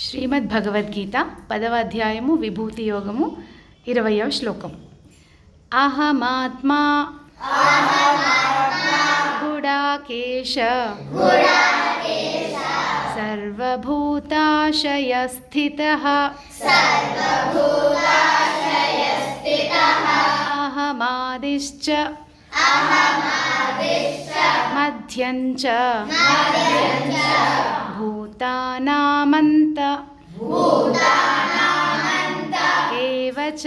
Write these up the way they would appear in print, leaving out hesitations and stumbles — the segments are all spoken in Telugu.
శ్రీమద్భగవద్గీత 10వ అధ్యాయము విభూతి యోగము 20వ శ్లోకం. అహమాత్మా గుడాకేశ సర్వభూతాశయస్థితః అహమాదిశ్చ మధ్యంచ భూతానామంత ఏవ చ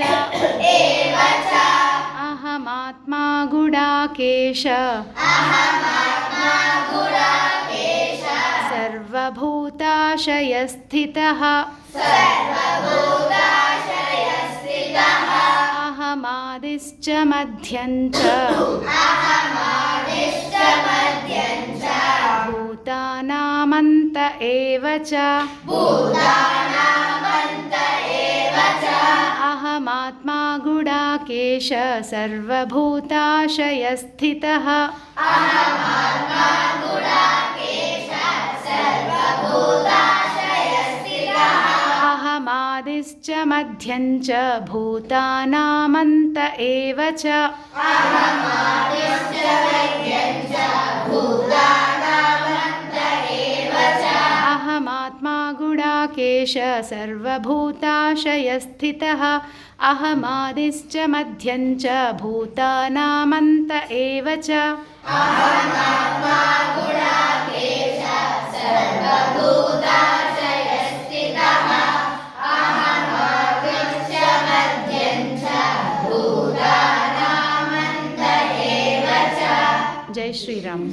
అహమాత్మా గుడాకేశ సర్వభూతాశయస్థితః అహమాదిశ్చ మధ్యంచ భూతానామంత ఏవ చ అహమాత్మా గుడాకేశ సర్వభూతాశయస్థితః అహమాదిశ్చ మధ్యంచ భూతానామంత ఏవ చ అహమాత్మా గుడాకేశ సర్వభూతాశయస్థితః అహమాదిశ్చ మధ్యంచ భూతానామంత ఏవ చ జై శ్రీరామ్.